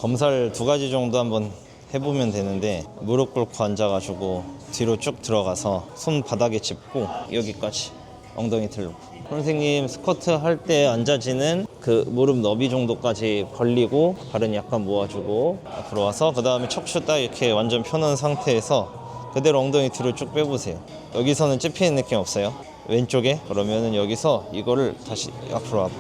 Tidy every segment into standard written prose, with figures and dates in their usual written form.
검사를 2가지 정도 한번 해보면 되는데, 무릎 꿇고 앉아가지고 뒤로 쭉 들어가서 손 바닥에 짚고 여기까지 엉덩이 틀고, 선생님 스쿼트 할 때 앉아지는 그 무릎 너비 정도까지 벌리고 발은 약간 모아주고 앞으로 와서, 그 다음에 척추 딱 이렇게 완전 펴놓은 상태에서 그대로 엉덩이 뒤로 쭉 빼보세요. 여기서는 찝히는 느낌 없어요? 왼쪽에? 그러면은 여기서 이거를 다시 앞으로 와봐.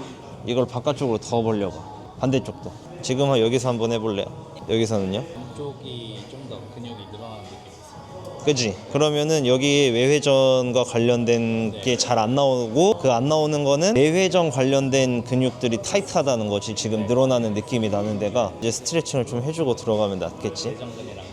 이걸 바깥쪽으로 더 벌려봐. 반대쪽도. 지금 여기서 한번 해볼래요? 여기서는요? 왼쪽이 좀 더 근육이 늘어나는 느낌이 있어요. 그지? 그러면은 여기 외회전과 관련된 게 잘 안 나오고, 그 안 나오는 거는 내회전 관련된 근육들이 타이트하다는 거지. 지금 늘어나는 느낌이 나는 데가 이제 스트레칭을 좀 해주고 들어가면 낫겠지. 내전근이랑 장요근.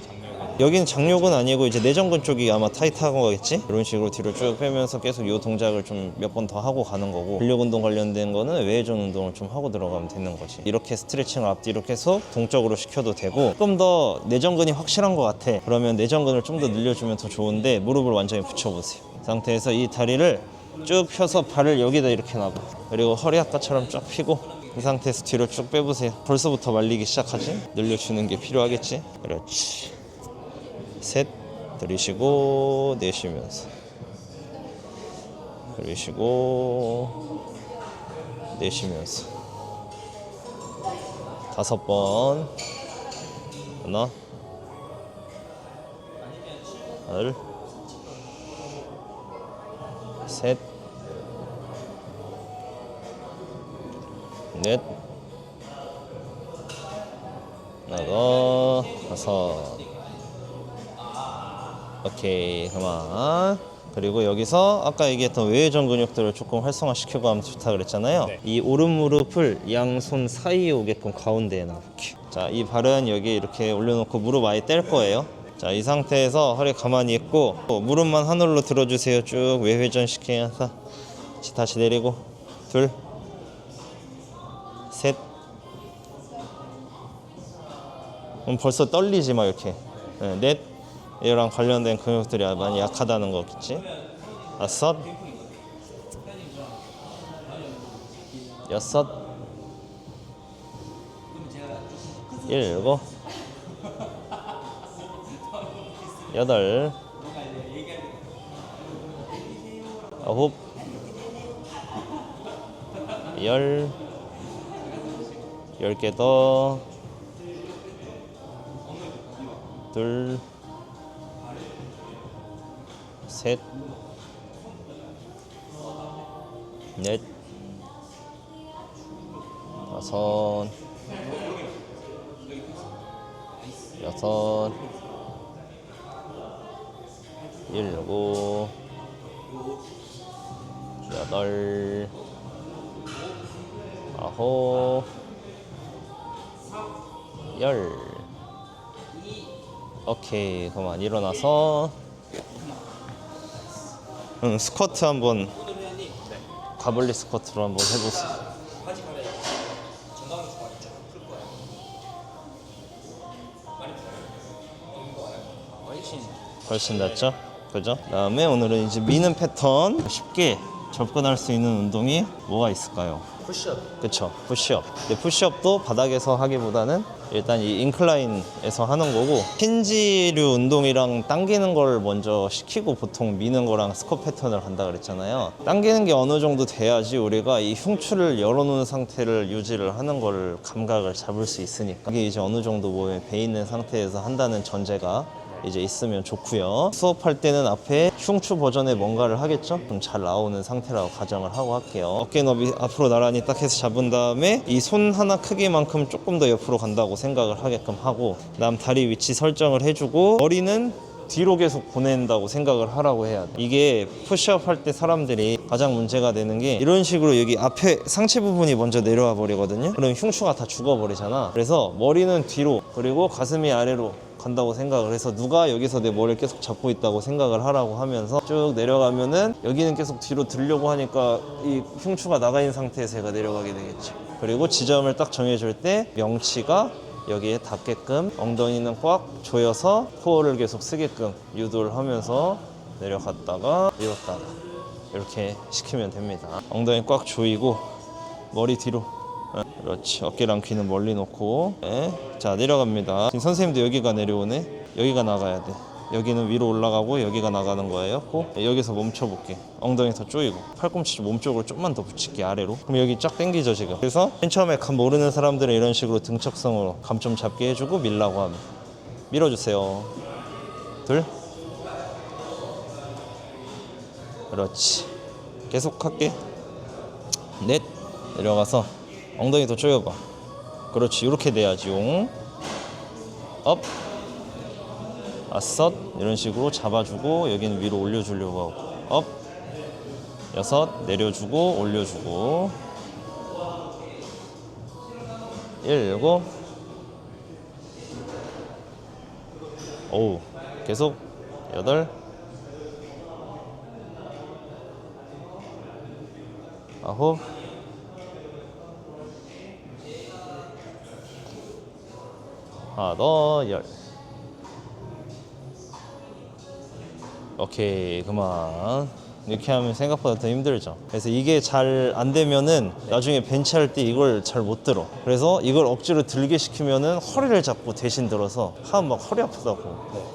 여기는 장요근 아니고 이제 내전근 쪽이 아마 타이트한 거겠지? 이런 식으로 뒤로 쭉 빼면서 계속 이 동작을 좀 몇 번 더 하고 가는 거고, 근력 운동 관련된 거는 외회전 운동을 좀 하고 들어가면 되는 거지. 이렇게 스트레칭을 앞뒤로 계속 동적으로 시켜도 되고, 조금 더 내전근이 확실한 것 같아. 그러면 내전근을 좀 더 늘려주면 더 좋은데, 무릎을 완전히 붙여보세요. 이 상태에서 이 다리를 쭉 펴서 발을 여기다 이렇게 놔봐. 그리고 허리 아까처럼 쫙 펴고, 이 상태에서 뒤로 쭉 빼보세요. 벌써부터 말리기 시작하지? 늘려주는 게 필요하겠지? 그렇지. 셋, 들이쉬고 내쉬면서, 들이쉬고 내쉬면서 5번. 하나, 둘, 셋, 넷, 다섯. 오케이, 그만. 그리고 여기서 아까 얘기했던 외회전 근육들을 조금 활성화시키고 하면 좋다 그랬잖아요. 네. 이 오른 무릎을 양손 사이에 오게끔 가운데에 놔볼게요. 자, 이 발은 여기 이렇게 올려놓고 무릎 아예 뗄 거예요. 자, 이 상태에서 허리 가만히 있고 무릎만 하늘로 들어주세요. 쭉 외회전 시키면서 다시 내리고, 둘, 셋. 벌써 떨리지 마 이렇게. 네, 넷. 이랑 관련된 근육들이 많이 약하다는 거겠지. 5, 6, 7, 8, 9, 10, 10개 더. 둘, 셋, 넷, 다섯, 여섯, 일곱, 여덟, 아홉, 열. 오케이, 그만 일어나서 스쿼트 한번, 가블리 스쿼트로 한번 해보세요. 훨씬 낫죠? 그죠? 그다음에 오늘은 이제 미는 패턴, 쉽게 접근할 수 있는 운동이 뭐가 있을까요? 푸시업. 그쵸, 푸시업. 근데 푸시업도 바닥에서 하기보다는 일단 이 인클라인에서 하는 거고, 힌지류 운동이랑 당기는 걸 먼저 시키고 보통 미는 거랑 스쿼트 패턴을 간다 그랬잖아요. 당기는 게 어느 정도 돼야지 우리가 이 흉추를 열어놓은 상태를 유지를 하는 걸 감각을 잡을 수 있으니까, 이게 이제 어느 정도 몸에 배 있는 상태에서 한다는 전제가 이제 있으면 좋고요. 수업할 때는 앞에 흉추 버전의 뭔가를 하겠죠? 좀 잘 나오는 상태라고 가정을 하고 할게요. 어깨 너비 앞으로 나란히 딱 해서 잡은 다음에 이 손 하나 크기만큼 조금 더 옆으로 간다고 생각을 하게끔 하고, 그다음 다리 위치 설정을 해주고, 머리는 뒤로 계속 보낸다고 생각을 하라고 해야 돼. 이게 푸시업 할 때 사람들이 가장 문제가 되는 게, 이런 식으로 여기 앞에 상체 부분이 먼저 내려와 버리거든요. 그럼 흉추가 다 죽어버리잖아. 그래서 머리는 뒤로, 그리고 가슴이 아래로 간다고 생각을 해서, 누가 여기서 내 머리를 계속 잡고 있다고 생각을 하라고 하면서 쭉 내려가면은, 여기는 계속 뒤로 들려고 하니까 이 흉추가 나가 있는 상태에서 얘가 내려가게 되겠죠. 그리고 지점을 딱 정해줄 때 명치가 여기에 닿게끔 엉덩이는 꽉 조여서 코어를 계속 쓰게끔 유도를 하면서 내려갔다가 밀었다가 이렇게 시키면 됩니다. 엉덩이 꽉 조이고 머리 뒤로. 그렇지. 어깨랑 귀는 멀리 놓고. 네. 자, 내려갑니다. 지금 선생님도 여기가 내려오네. 여기가 나가야 돼. 여기는 위로 올라가고 여기가 나가는 거예요. 꼭 여기서 멈춰볼게. 엉덩이 더 조이고 팔꿈치 몸쪽으로 좀만 더 붙일게, 아래로. 그럼 여기 쫙 당기죠 지금. 그래서 맨 처음에 감 모르는 사람들은 이런 식으로 등척성으로 감 좀 잡게 해주고 밀라고 하면 밀어주세요. 둘. 그렇지. 계속 할게. 넷. 내려가서 엉덩이 더 조여봐. 그렇지. 이렇게 돼야지. 용. 업. 다섯. 이런 식으로 잡아주고 여기는 위로 올려주려고 하고 업. 여섯. 내려주고 올려주고 일곱. 오우. 계속 여덟. 아홉. 하나 더. 열. 오케이, 그만. 이렇게 하면 생각보다 더 힘들죠. 그래서 이게 잘 안 되면은 나중에 벤치할 때 이걸 잘 못 들어. 그래서 이걸 억지로 들게 시키면은 허리를 잡고 대신 들어서 하면 막 허리 아프다고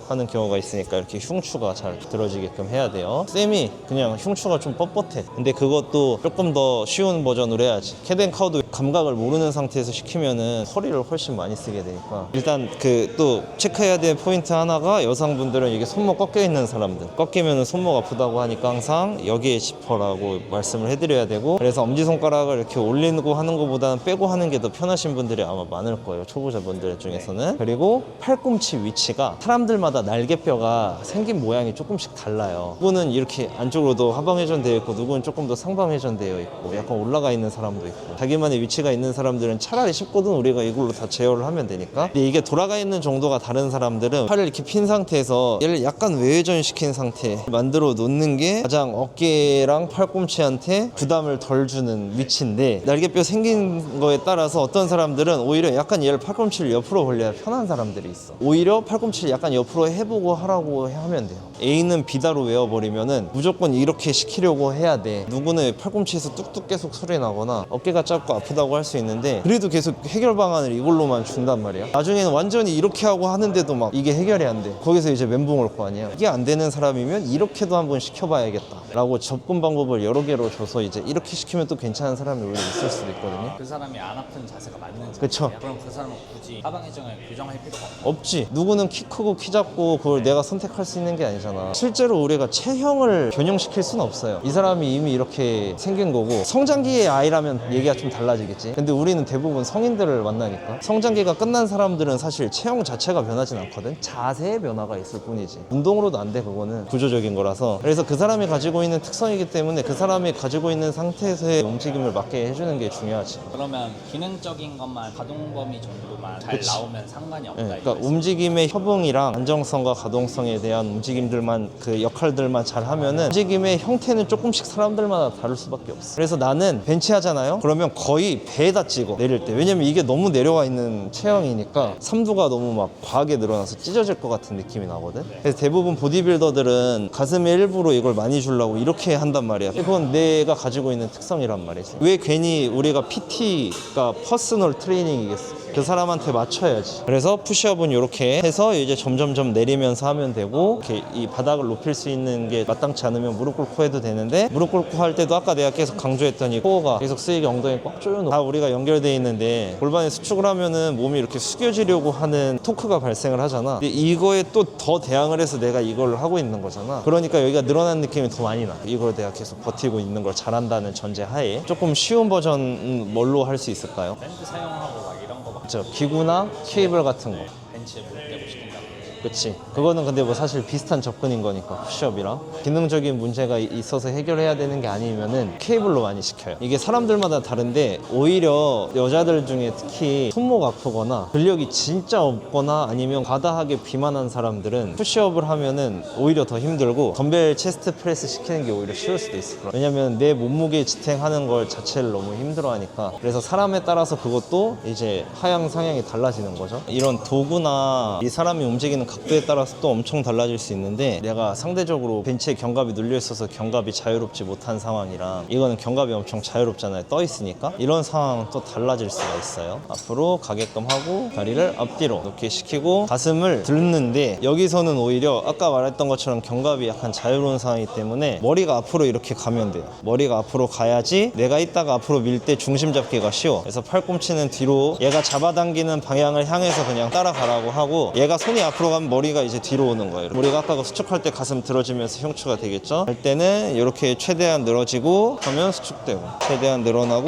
하는 경우가 있으니까 이렇게 흉추가 잘 들어지게끔 해야 돼요. 쌤이 그냥 흉추가 좀 뻣뻣해. 근데 그것도 조금 더 쉬운 버전으로 해야지. 캣앤카우도 감각을 모르는 상태에서 시키면은 허리를 훨씬 많이 쓰게 되니까. 일단 그 또 체크해야 될 포인트 하나가, 여성분들은 이게 손목 꺾여 있는 사람들, 꺾이면은 손목 아프다고 하니까 항상 여기에 짚어라고 말씀을 해드려야 되고, 그래서 엄지손가락을 이렇게 올리고 하는 것보다는 빼고 하는 게 더 편하신 분들이 아마 많을 거예요, 초보자분들 중에서는. 그리고 팔꿈치 위치가 사람들마다 날개뼈가 생긴 모양이 조금씩 달라요. 누구는 이렇게 안쪽으로도 하방회전 되어 있고, 누구는 조금 더 상방회전 되어 있고, 약간 올라가 있는 사람도 있고, 자기만의 위치가 있는 사람들은 차라리 쉽거든 우리가 이걸로 다 제어를 하면 되니까. 근데 이게 돌아가 있는 정도가 다른 사람들은 팔을 이렇게 핀 상태에서 얘를 약간 외회전 시킨 상태 만들어 놓는 게 가장 어깨랑 팔꿈치한테 부담을 덜 주는 위치인데, 날개뼈 생긴 거에 따라서 어떤 사람들은 오히려 약간 얘를 팔꿈치를 옆으로 벌려야 편한 사람들이 있어. 오히려 팔꿈치를 약간 옆으로 해보고 하라고 하면 돼요. A는 B다로 외워버리면은 무조건 이렇게 시키려고 해야 돼. 누구는 팔꿈치에서 뚝뚝 계속 소리 나거나 어깨가 짧고 아프다고 할 수 있는데, 그래도 계속 해결 방안을 이걸로만 준단 말이야. 나중에는 완전히 이렇게 하고 하는데도 막 이게 해결이 안 돼. 거기서 이제 멘붕 올 거 아니야. 이게 안 되는 사람이면 이렇게도 한번 시켜봐야겠다 라고 접근 방법을 여러 개로 줘서 이제 이렇게 시키면 또 괜찮은 사람이 오히려 있을 수도 있거든요. 그 사람이 안 아픈 자세가 맞는 자세야. 그쵸. 그럼 그 사람은 굳이 하방회전을 교정할 필요가 없어. 없지. 누구는 키 크고 키 작고 그걸 내가 선택할 수 있는 게 아니잖아. 실제로 우리가 체형을 변형시킬 수는 없어요. 이 사람이 이미 이렇게 생긴 거고, 성장기의 아이라면 얘기가 좀 달라지겠지. 근데 우리는 대부분 성인들을 만나니까, 성장기가 끝난 사람들은 사실 체형 자체가 변하진 않거든. 자세의 변화가 있을 뿐이지. 운동으로도 안 돼. 그거는 구조적인 거라서. 그래서 그 사람이 가지고 있는 특성이기 때문에 그 사람이 가지고 있는 상태에서의 움직임을 맞게 해주는 게 중요하지. 그러면 기능적인 것만, 가동 범위 정도만 잘 그치. 나오면 상관이 없다. 네, 이거 그러니까 움직임의 협응이랑 안정성과 가동성에 대한 움직임들만, 그 역할들만 잘 하면은 움직임의 형태는 조금씩 사람들마다 다를 수밖에 없어. 그래서 나는 벤치 하잖아요. 그러면 거의 배에다 찍어, 내릴 때. 왜냐면 이게 너무 내려와 있는 체형이니까 삼두가 너무 막 과하게 늘어나서 찢어질 것 같은 느낌이 나거든. 그래서 대부분 보디빌더들은 가슴에 일부러 이걸 많이 주려고 이렇게 한단 말이야. 그건 내가 가지고 있는 특성이란 말이지. 왜 괜히 우리가 PT가 퍼스널 트레이닝이겠어. 그 사람한테 맞춰야지. 그래서 푸시업은 이렇게 해서 이제 점점점 내리면서 하면 되고, 이렇게 이 바닥을 높일 수 있는 게 마땅치 않으면 무릎 꿇고 해도 되는데, 무릎 꿇고 할 때도 아까 내가 계속 강조했더니 코어가 계속 쓰이게 엉덩이 꽉 조여놓고 다 우리가 연결되어 있는데, 골반에 수축을 하면은 몸이 이렇게 숙여지려고 하는 토크가 발생을 하잖아. 근데 이거에 또 더 대항을 해서 내가 이걸 하고 있는 거잖아. 그러니까 여기가 늘어난 느낌이 더 많이 나. 이걸 내가 계속 버티고 있는 걸 잘한다는 전제 하에. 조금 쉬운 버전 뭘로 할 수 있을까요? 밴드 사용하고 막 이런 거 막 저 기구나 케이블 같은 거. 벤치에 무릎 대고 시킨다고. 그치. 그거는 근데 뭐 사실 비슷한 접근인 거니까, 푸시업이랑. 기능적인 문제가 있어서 해결해야 되는 게 아니면은 케이블로 많이 시켜요. 이게 사람들마다 다른데, 오히려 여자들 중에 특히 손목 아프거나 근력이 진짜 없거나 아니면 과다하게 비만한 사람들은 푸시업을 하면은 오히려 더 힘들고, 덤벨 체스트 프레스 시키는 게 오히려 쉬울 수도 있어. 왜냐면 내 몸무게 지탱하는 걸 자체를 너무 힘들어 하니까. 그래서 사람에 따라서 그것도 이제 하향 상향이 달라지는 거죠. 이런 도구나 이 사람이 움직이는 각도에 따라서 또 엄청 달라질 수 있는데 내가 상대적으로 벤치에 견갑이 눌려 있어서 견갑이 자유롭지 못한 상황이랑 이거는 견갑이 엄청 자유롭잖아요. 떠 있으니까 이런 상황은 또 달라질 수가 있어요. 앞으로 가게끔 하고 다리를 앞뒤로 놓게 시키고 가슴을 들는데 여기서는 오히려 아까 말했던 것처럼 견갑이 약간 자유로운 상황이기 때문에 머리가 앞으로 이렇게 가면 돼요. 머리가 앞으로 가야지 내가 이따가 앞으로 밀 때 중심 잡기가 쉬워. 그래서 팔꿈치는 뒤로 얘가 잡아당기는 방향을 향해서 그냥 따라가라고 하고 얘가 손이 앞으로 가면 머리가 이제 뒤로 오는 거예요. 우리가 아까 그 수축할 때 가슴 들어지면서 흉추가 되겠죠. 할 때는 이렇게 최대한 늘어지고 하면 수축되고 최대한 늘어나고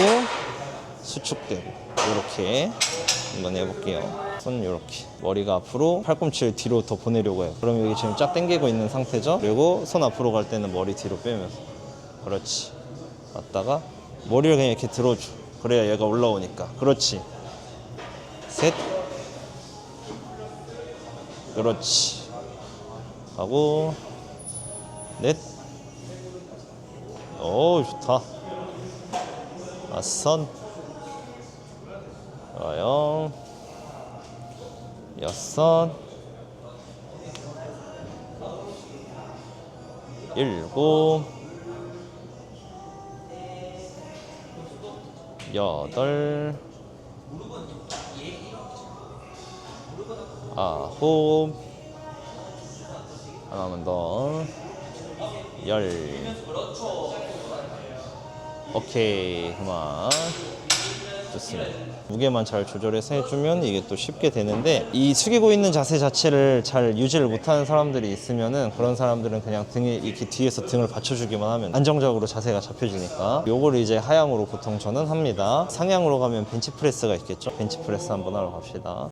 수축되고 이렇게 한번 해볼게요. 손 이렇게 머리가 앞으로 팔꿈치를 뒤로 더 보내려고 해요. 그럼 여기 지금 쫙 당기고 있는 상태죠. 그리고 손 앞으로 갈 때는 머리 뒤로 빼면서 그렇지. 왔다가 머리를 그냥 이렇게 들어줘. 그래야 얘가 올라오니까. 그렇지. 셋. 그렇지. 하고 넷. 오, 좋다. 다섯. 좋아요. 여섯. 일곱. 여덟. 아홉. 하나만 더. 열. 오케이, 그만. 좋습니다. 무게만 잘 조절해서 해주면 이게 또 쉽게 되는데 이 숙이고 있는 자세 자체를 잘 유지를 못하는 사람들이 있으면은 그런 사람들은 그냥 등에 이렇게 뒤에서 등을 받쳐주기만 하면 안정적으로 자세가 잡혀지니까 요거를 이제 하향으로 보통 저는 합니다. 상향으로 가면 벤치프레스가 있겠죠. 벤치프레스 한번 하러 갑시다.